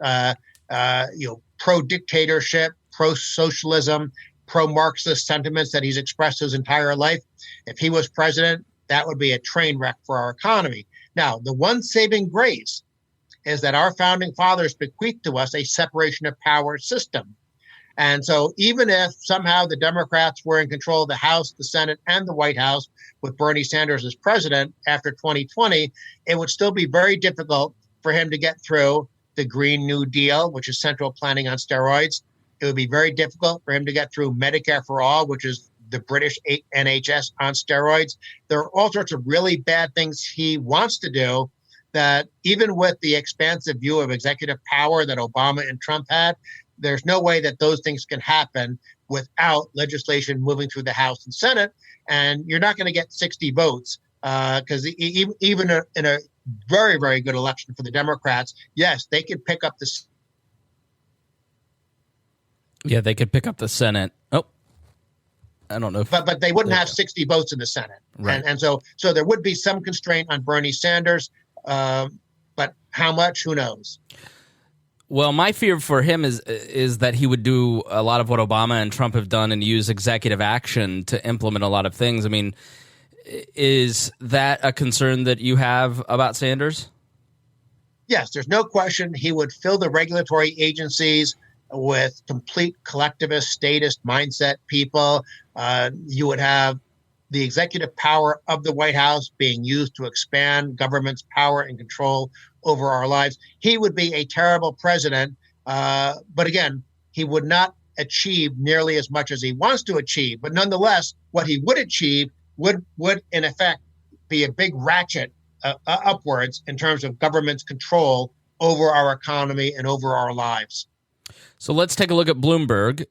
pro-dictatorship, pro-socialism, pro-Marxist sentiments that he's expressed his entire life. If he was president, that would be a train wreck for our economy. Now, the one saving grace is that our founding fathers bequeathed to us a separation of power system. And so even if somehow the Democrats were in control of the House, the Senate, and the White House with Bernie Sanders as president after 2020, it would still be very difficult for him to get through the Green New Deal, which is central planning on steroids. It would be very difficult for him to get through Medicare for All, which is the British NHS on steroids. There are all sorts of really bad things he wants to do that even with the expansive view of executive power that Obama and Trump had, there's no way that those things can happen without legislation moving through the House and Senate. And you're not going to get 60 votes because even in a very, very good election for the Democrats, yes, they could pick up the. Yeah, they could pick up the Senate. Oh, I don't know. But they wouldn't have 60 votes in the Senate. Right. And so there would be some constraint on Bernie Sanders. But how much? Who knows? Well, my fear for him is that he would do a lot of what Obama and Trump have done and use executive action to implement a lot of things. I mean, is that a concern that you have about Sanders? Yes, there's no question he would fill the regulatory agencies with complete collectivist, statist mindset people. You would have the executive power of the White House being used to expand government's power and control over our lives. He would be a terrible president. But again, he would not achieve nearly as much as he wants to achieve. But nonetheless, what he would achieve would in effect be a big ratchet upwards in terms of government's control over our economy and over our lives. So let's take a look at Bloomberg.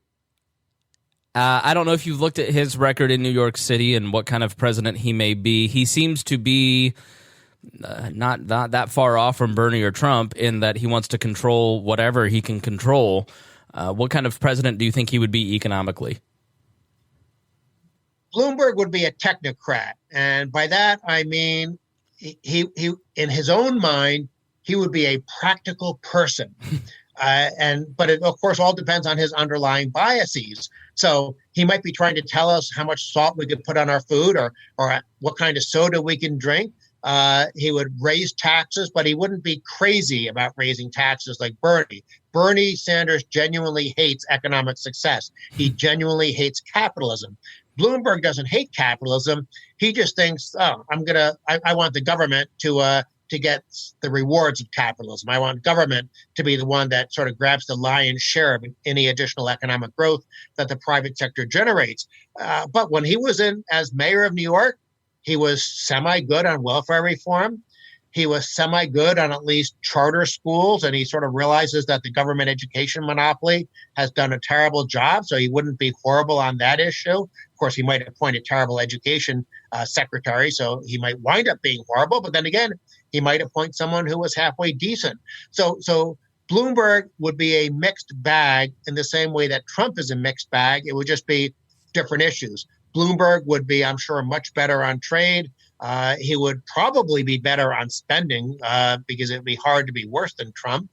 I don't know if you've looked at his record in New York City and what kind of president he may be. He seems to be not that far off from Bernie or Trump in that he wants to control whatever he can control. What kind of president do you think he would be economically? Bloomberg would be a technocrat. And by that, I mean, he in his own mind, he would be a practical person. But it, of course, all depends on his underlying biases. So he might be trying to tell us how much salt we could put on our food or what kind of soda we can drink. He would raise taxes, but he wouldn't be crazy about raising taxes like Bernie. Bernie Sanders genuinely hates economic success. He genuinely hates capitalism. Bloomberg doesn't hate capitalism. He just thinks, I want the government to get the rewards of capitalism. I want government to be the one that sort of grabs the lion's share of any additional economic growth that the private sector generates. But when he was in as mayor of New York, he was semi-good on welfare reform. He was semi-good on at least charter schools, and he sort of realizes that the government education monopoly has done a terrible job, so he wouldn't be horrible on that issue. Of course, he might appoint a terrible education secretary, so he might wind up being horrible, but then again, he might appoint someone who was halfway decent. So Bloomberg would be a mixed bag in the same way that Trump is a mixed bag. It would just be different issues. Bloomberg would be, I'm sure, much better on trade. He would probably be better on spending because it would be hard to be worse than Trump.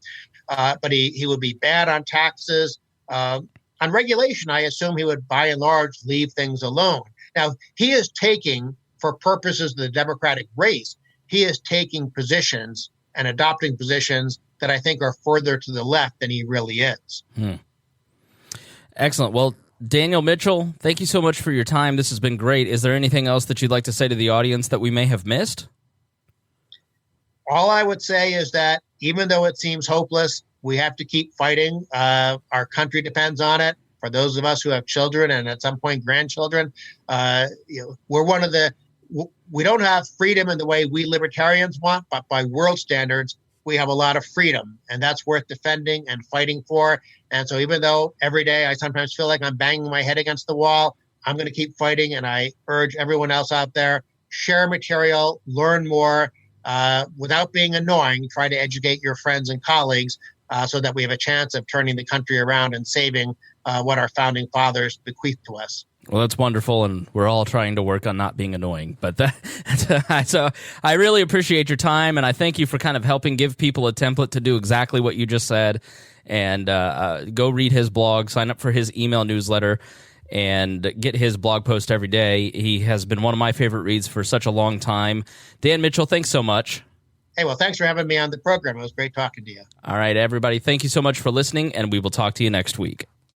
But he would be bad on taxes. On regulation, I assume he would, by and large, leave things alone. Now, he is taking, for purposes of the Democratic race, he is taking positions and adopting positions that I think are further to the left than he really is. Excellent. Well, Daniel Mitchell, thank you so much for your time. This has been great. Is there anything else that you'd like to say to the audience that we may have missed? All I would say is that even though it seems hopeless, we have to keep fighting. Our country depends on it. For those of us who have children and at some point grandchildren, we're one of the we don't have freedom in the way we libertarians want, but by world standards, we have a lot of freedom, and that's worth defending and fighting for. And so even though every day I sometimes feel like I'm banging my head against the wall, I'm going to keep fighting. And I urge everyone else out there, share material, learn more, without being annoying. Try to educate your friends and colleagues so that we have a chance of turning the country around and saving what our founding fathers bequeathed to us. Well, that's wonderful, and we're all trying to work on not being annoying. But so I really appreciate your time, and I thank you for kind of helping give people a template to do exactly what you just said. And go read his blog, sign up for his email newsletter, and get his blog post every day. He has been one of my favorite reads for such a long time. Dan Mitchell, thanks so much. Hey, well, thanks for having me on the program. It was great talking to you. All right, everybody, thank you so much for listening, and we will talk to you next week.